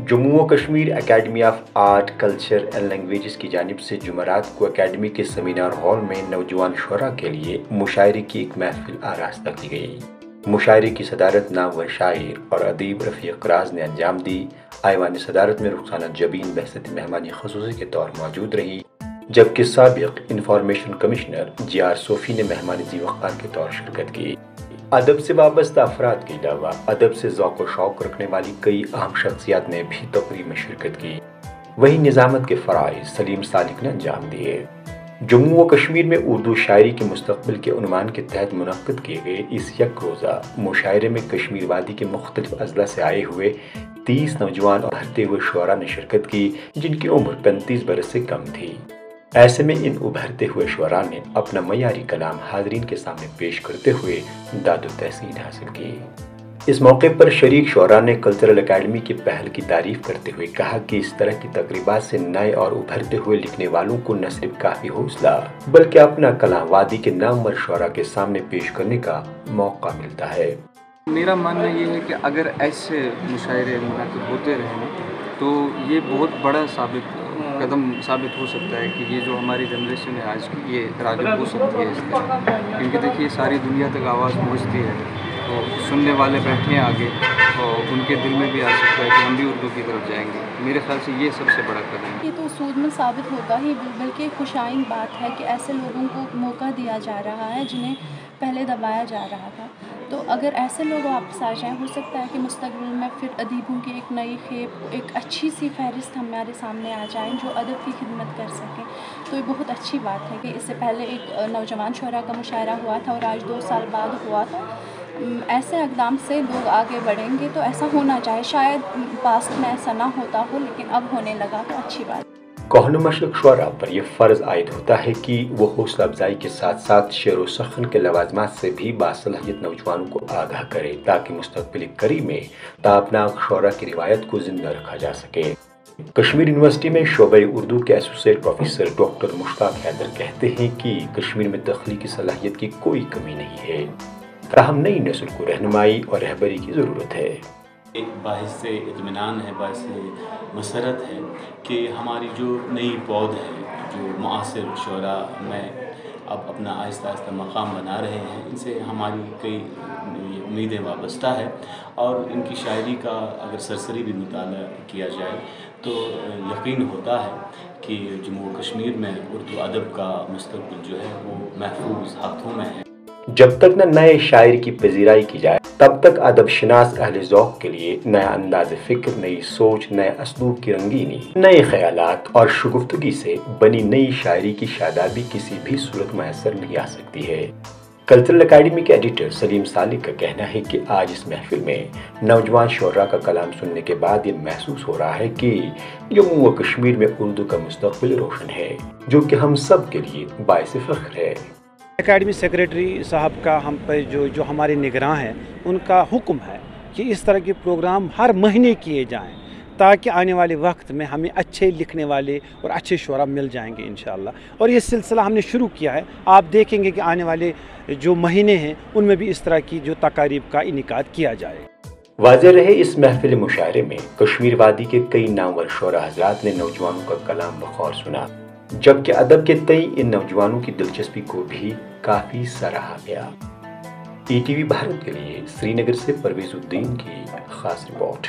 جموں و Kashmir academy of art culture and languages کی جانب سے جمعرات کو اکیڈمی کے سیمینار ہال میں نوجوان شعراء کے لیے مشاعرے کی ایک محفل آراستہ کی گئی۔ مشاعرے کی صدارت نامور شاعر اور ادیب رفیق راز نے انجام دی۔ ایوان صدارت میں رخسانہ جبین بحثیت مہمانی خصوصی کے طور موجود رہی، جبکہ سابق انفارمیشن کمشنر جی آر صوفی نے مہمان ذی وقار کے طور شرکت کی۔ ادب سے وابستہ افراد کے علاوہ ادب سے ذوق و شوق رکھنے والی کئی اہم شخصیات نے بھی تقریب میں شرکت کی۔ وہیں نظامت کے فرائض سلیم سالک نے انجام دیے۔ جموں و کشمیر میں اردو شاعری کے مستقبل کے عنوان کے تحت منعقد کیے گئے اس یک روزہ مشاعرے میں کشمیر وادی کے مختلف اضلاع سے آئے ہوئے 30 نوجوان اور ابھرتے ہوئے شعراء نے شرکت کی، جن کی عمر 35 برس سے کم تھی۔ ایسے میں ان ابھرتے ہوئے شعراء نے اپنا معیاری کلام حاضرین کے سامنے پیش کرتے ہوئے داد و تحسین حاصل کی۔ اس موقع پر شریک شعراء نے کلچرل اکیڈمی کی پہل کی تعریف کرتے ہوئے کہا کہ اس طرح کی تقریبات سے نئے اور ابھرتے ہوئے لکھنے والوں کو نہ صرف کافی حوصلہ بلکہ اپنا کلام وادی کے نامور شعراء کے سامنے پیش کرنے کا موقع ملتا ہے۔ میرا ماننا یہ ہے کہ اگر ایسے مشاعرے منعقد ہوتے رہیں تو یہ بہت بڑا قدم ثابت ہو سکتا ہے کہ یہ جو ہماری جنریشن ہے آج کی، یہ راغب ہو سکتی ہے اس طرح، کیونکہ دیکھیے ساری دنیا تک آواز پہنچتی ہے تو سننے والے بیٹھے ہیں آگے اور ان کے دل میں بھی آ سکتا ہے کہ ہم بھی اردو کی طرف جائیں گے۔ میرے خیال سے یہ سب سے بڑا قدم ہے۔ یہ تو سود میں ثابت ہوگا ہی، بلکہ خوشائن بات ہے کہ ایسے لوگوں کو موقع دیا جا رہا ہے جنہیں پہلے دبایا جا رہا تھا۔ تو اگر ایسے لوگ واپس آ جائیں، ہو سکتا ہے کہ مستقبل میں پھر ادیبوں کی ایک نئی کھیپ، ایک اچھی سی فہرست ہمارے سامنے آ جائیں جو ادب کی خدمت کر سکیں۔ تو یہ بہت اچھی بات ہے کہ اس سے پہلے ایک نوجوان شعراء کا مشاعرہ ہوا تھا اور آج 2 سال بعد ہوا تھا۔ ایسے اقدام سے لوگ آگے بڑھیں گے تو ایسا ہونا چاہیے۔ شاید پاسٹ میں ایسا نہ ہوتا ہو لیکن اب ہونے لگا تو اچھی بات۔ کوہنہ مشرق شعراء پر یہ فرض عائد ہوتا ہے کہ وہ حوصلہ افزائی کے ساتھ ساتھ شعر و سخن کے لوازمات سے بھی باصلاحیت نوجوانوں کو آگاہ کرے تاکہ مستقبل قریب میں تابناک شعراء کی روایت کو زندہ رکھا جا سکے۔ کشمیر یونیورسٹی میں شعبہ اردو کے ایسوسیٹ پروفیسر ڈاکٹر مشتاق حیدر کہتے ہیں کہ کشمیر میں تخلیقی صلاحیت کی کوئی کمی نہیں ہے، تاہم نئی نسل کو رہنمائی اور رہبری کی ضرورت ہے۔ ایک باعث اطمینان ہے، باعث مسرت ہے کہ ہماری جو نئی پود ہے، جو معاصر شعراء میں اب اپنا آہستہ آہستہ مقام بنا رہے ہیں، ان سے ہماری کئی امیدیں وابستہ ہے اور ان کی شاعری کا اگر سرسری بھی مطالعہ کیا جائے تو یقین ہوتا ہے کہ جموں و کشمیر میں اردو ادب کا مستقبل جو ہے وہ محفوظ ہاتھوں میں ہے۔ جب تک نہ نئے شاعر کی پذیرائی کی جائے تب تک ادب شناس اہل ذوق کے لیے نیا انداز فکر، نئی سوچ، نئے اسلوب کی رنگینی، نئے خیالات اور شگفتگی سے بنی نئی شاعری کی شادابی کسی بھی صورت میسر نہیں آ سکتی ہے۔ کلچرل اکیڈمی کے ایڈیٹر سلیم سالک کا کہنا ہے کہ آج اس محفل میں نوجوان شعراء کا کلام سننے کے بعد یہ محسوس ہو رہا ہے کہ جموں و کشمیر میں اردو کا مستقبل روشن ہے، جو کہ ہم سب کے لیے باعث فخر ہے۔ اکیڈمی سیکریٹری صاحب کا ہم پر جو ہمارے نگراں ہیں، ان کا حکم ہے کہ اس طرح کے پروگرام ہر مہینے کیے جائیں تاکہ آنے والے وقت میں ہمیں اچھے لکھنے والے اور اچھے شعراء مل جائیں گے انشاءاللہ۔ اور یہ سلسلہ ہم نے شروع کیا ہے، آپ دیکھیں گے کہ آنے والے جو مہینے ہیں ان میں بھی اس طرح کی جو تقاریب کا انعقاد کیا جائے۔ واضح رہے اس محفل مشاعرے میں کشمیر وادی کے کئی نامور شعراء حضرات نے نوجوانوں کا کلام بخور سنا، جبکہ ادب کے تئیں ان نوجوانوں کی دلچسپی کو بھی کافی سراہا گیا۔ ETV بھارت کے لیے سری نگر سے پرویز الدین کی خاص رپورٹ۔